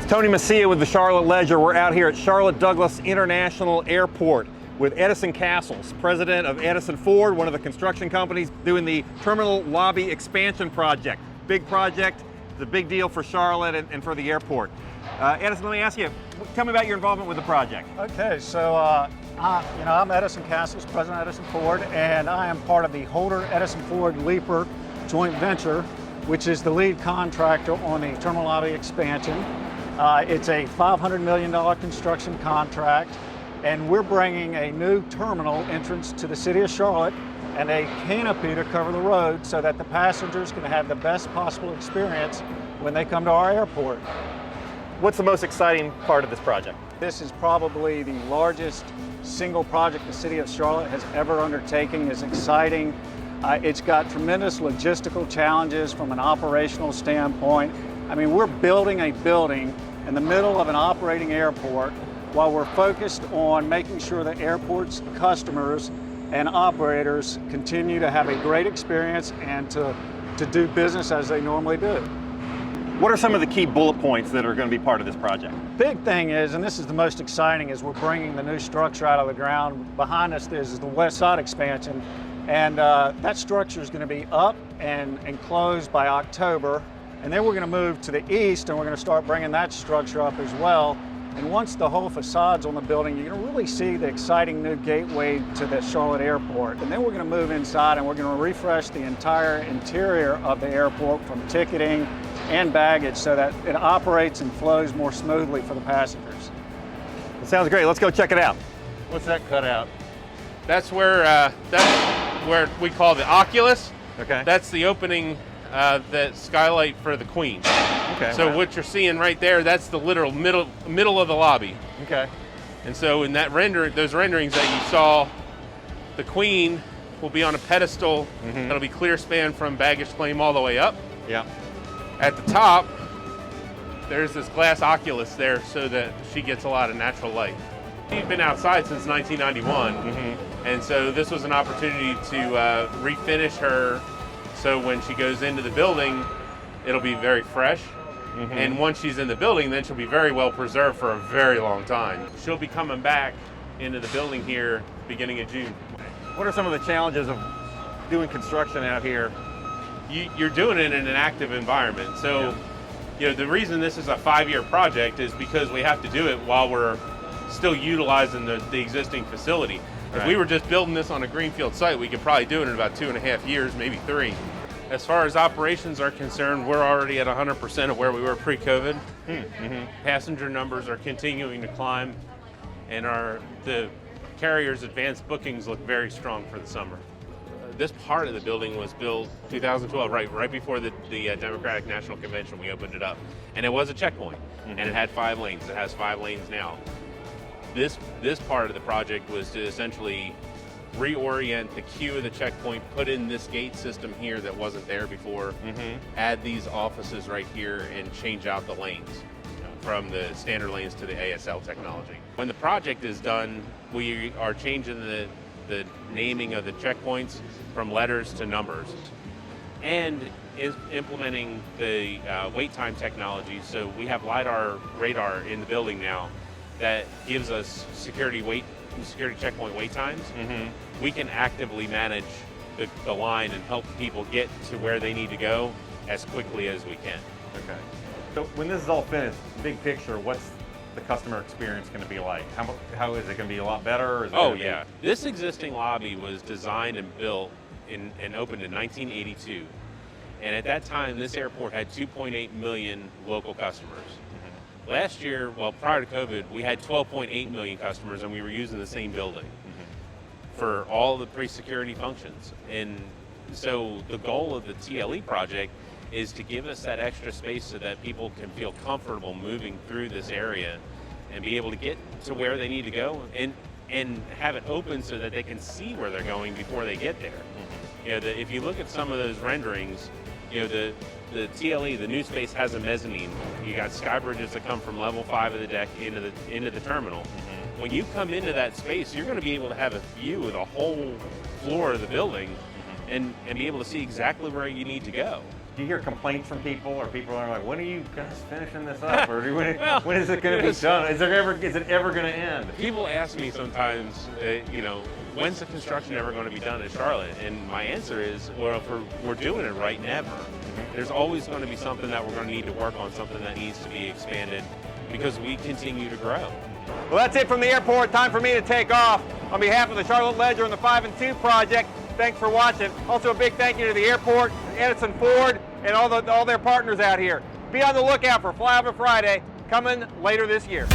Tony Messia with the Charlotte Ledger. We're out here at Charlotte Douglas International Airport with Edison Castles, president of Edison Ford, one of the construction companies doing the terminal lobby expansion project. Big project, it's a big deal for Charlotte and for the airport. Edison, let me ask you, tell me about your involvement with the project. Okay, so I'm Edison Castles, president of Edison Ford, and I am part of the Holder Edison Ford Leaper joint venture, which is the lead contractor on the terminal lobby expansion. It's a $500 million construction contract, and we're bringing a new terminal entrance to the city of Charlotte and a canopy to cover the road so that the passengers can have the best possible experience when they come to our airport. What's the most exciting part of this project? This is probably the largest single project the city of Charlotte has ever undertaken. It's exciting. It's got tremendous logistical challenges from an operational standpoint. I mean, we're building a building in the middle of an operating airport while we're focused on making sure that airport's customers and operators continue to have a great experience and to do business as they normally do. What are some of the key bullet points that are going to be part of this project? Big thing is, and this is the most exciting, is we're bringing the new structure out of the ground. Behind us is the west side expansion, and that structure is going to be up and enclosed by October. And then we're going to move to the east, and we're going to start bringing that structure up as well. And once the whole facade's on the building, you're going to really see the exciting new gateway to the Charlotte airport. And then we're going to move inside, and we're going to refresh the entire interior of the airport from ticketing and baggage so that it operates and flows more smoothly for the passengers. It sounds great. Let's go check it out. What's that cutout? That's where we call the Oculus. Okay. That's the opening, the skylight for the Queen. Okay. So wow. what you're seeing right there, that's the literal middle of the lobby. Okay. And so in that those renderings that you saw, the Queen will be on a pedestal that'll be clear span from baggage claim all the way up. Yeah. At the top, there's this glass Oculus there so that she gets a lot of natural light. She's been outside since 1991, and so this was an opportunity to refinish her so when she goes into the building, it'll be very fresh. And once she's in the building, then she'll be very well preserved for a very long time. She'll be coming back into the building here beginning of June. What are some of the challenges of doing construction out here? You're doing it in an active environment. So, you know, the reason this is a 5-year project is because we have to do it while we're still utilizing the existing facility. If we were just building this on a greenfield site, we could probably do it in about 2.5 years, maybe 3. As far as operations are concerned, we're already at 100% of where we were pre-COVID. Passenger numbers are continuing to climb, and the carriers' advanced bookings look very strong for the summer. This part of the building was built 2012, right before the Democratic National Convention. We opened it up, and it was a checkpoint, and it had 5 lanes. It has 5 lanes now. This part of the project was to essentially reorient the queue of the checkpoint, put in this gate system here that wasn't there before, add these offices right here, and change out the lanes from the standard lanes to the ASL technology. When the project is done, we are changing the naming of the checkpoints from letters to numbers, and is implementing the wait time technology. So we have LiDAR radar in the building now that gives us security checkpoint wait times. We can actively manage the line and help people get to where they need to go as quickly as we can. Okay. So when this is all finished, big picture, what's the customer experience going to be like? How is it going to be a lot better? Or is it This existing lobby was designed and built and opened in 1982. And at that time, this airport had 2.8 million local customers. Last year, well, prior to COVID, we had 12.8 million customers, and we were using the same building for all the pre-security functions. And so the goal of the TLE project is to give us that extra space so that people can feel comfortable moving through this area and be able to get to where they need to go and have it open so that they can see where they're going before they get there. You know, if you look at some of those renderings, you know, the TLE, the new space, has a mezzanine. You got sky bridges that come from level 5 of the deck into the terminal. When you come into that space, you're going to be able to have a view of the whole floor of the building and be able to see exactly where you need to go. Do you hear complaints from people, or people are like, when are you guys finishing this up? Or when is it going to be done? Is it ever going to end? People ask me sometimes, when's the construction ever going to be done in Charlotte? And my answer is, well, if we're doing it right, never. There's always going to be something that we're going to need to work on, something that needs to be expanded, because we continue to grow. Well, that's it from the airport. Time for me to take off. On behalf of the Charlotte Ledger and the 5 and 2 project, thanks for watching. Also, a big thank you to the airport, Edison Ford, and all their partners out here. Be on the lookout for Flyover Friday coming later this year.